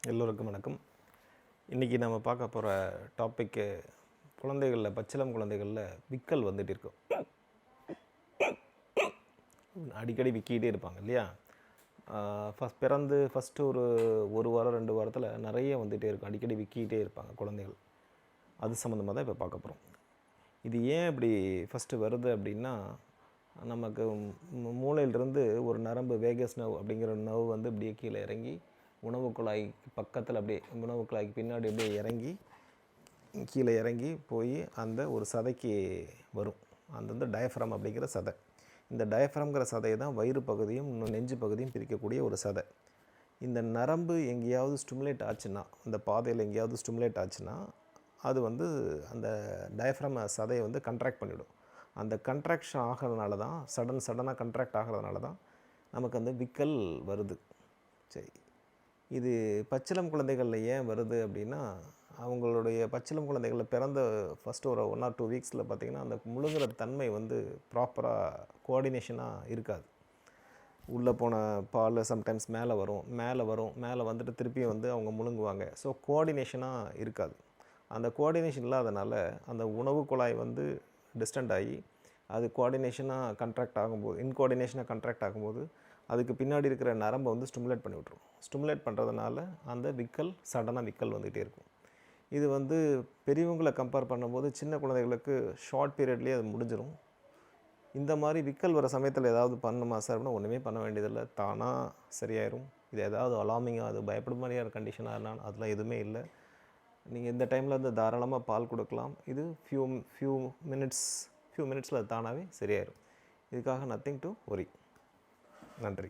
எல்லோருக்கும் வணக்கம். இன்றைக்கி நம்ம பார்க்க போகிற டாப்பிக்கு குழந்தைகளில், பச்சிளம் குழந்தைகளில் விக்கல் வந்துட்டு இருக்கும். அடிக்கடி விக்கிட்டே இருப்பாங்க இல்லையா? பிறந்து ஃபஸ்ட்டு ஒரு வாரம் 2 வாரத்தில் நிறைய வந்துகிட்டே இருக்கும். அடிக்கடி விக்கிட்டே இருப்பாங்க குழந்தைகள். அது சம்மந்தமாக தான் இப்போ பார்க்க போகிறோம். இது ஏன் இப்படி ஃபஸ்ட்டு வருது அப்படின்னா, நமக்கு மூளையிலிருந்து ஒரு நரம்பு, வேகஸ் நர்வ் அப்படிங்கிற நர்வ் வந்து இப்படியே கீழே இறங்கி உணவு குழாய்க்கு பக்கத்தில் அப்படியே உணவு குழாய்க்கு பின்னாடி அப்படியே இறங்கி கீழே இறங்கி போய் அந்த ஒரு சதைக்கு வரும். அந்த வந்து டயஃப்ரம் அப்படிங்கிற சதை. இந்த டயஃப்ரம்ங்கிற சதையை தான் வயிறு பகுதியும் நெஞ்சு பகுதியும் பிரிக்கக்கூடிய ஒரு சதை. இந்த நரம்பு எங்கேயாவது ஸ்டிமுலேட் ஆச்சுன்னா, அந்த பாதையில் எங்கேயாவது ஸ்டிமுலேட் ஆச்சுன்னா, அது வந்து அந்த டயஃப்ரம் சதையை வந்து கண்ட்ராக்ட் பண்ணிவிடும். அந்த கண்ட்ராக்ஷன் ஆகிறதுனால தான் சடனாக கண்ட்ராக்ட் ஆகிறதுனால தான் நமக்கு அந்த விக்கல் வருது. சரி, இது பச்சிளம் குழந்தைகளில் ஏன் வருது அப்படின்னா, அவங்களுடைய பச்சிளம் குழந்தைகளில் பிறந்த ஃபஸ்ட்டு ஒரு 1 or 2 வீக்ஸில் பார்த்திங்கன்னா, அந்த முழுங்குற தன்மை வந்து ப்ராப்பராக கோஆர்டினேஷனாக இருக்காது. உள்ளே போன பால் சம்டைம்ஸ் மேலே வந்துட்டு திருப்பியும் வந்து அவங்க முழுங்குவாங்க. ஸோ கோஆர்டினேஷனாக இருக்காது. அந்த கோஆர்டினேஷன் இல்லாதனால அந்த உணவு குழாய் வந்து டிஸ்டன்ட் ஆகி அது கோஆர்டினேஷனாக கண்ட்ராக்ட் ஆகும்போது, இன்கோஆர்டினேஷனாக கண்ட்ராக்ட் ஆகும்போது அதுக்கு பின்னாடி இருக்கிற நரம்பை வந்து ஸ்டிமுலேட் பண்ணி விட்ரும். ஸ்டிமுலேட் பண்ணுறதுனால அந்த சடனாக விக்கல் வந்துகிட்டே இருக்கும். இது வந்து பெரியவங்களை கம்பேர் பண்ணும்போது சின்ன குழந்தைகளுக்கு ஷார்ட் பீரியட்லேயே அது முடிஞ்சிடும். இந்த மாதிரி விக்கல் வர சமயத்தில் ஏதாவது பண்ணணுமா சார் அப்படின்னா, ஒன்றுமே பண்ண வேண்டியதில்லை, தானாக சரியாயிரும். இது ஏதாவது அலார்மிங்காக அது பயப்பட மாதிரியான கண்டிஷனாக இருந்தாலும் அதெல்லாம் எதுவுமே இல்லை. நீங்கள் இந்த டைமில் வந்து தாராளமாக பால் கொடுக்கலாம். இது ஃபியூ மினிட்ஸில் அது தானாகவே சரியாயிடும். இதுக்காக நத்திங் டு ஒரி. நன்றி.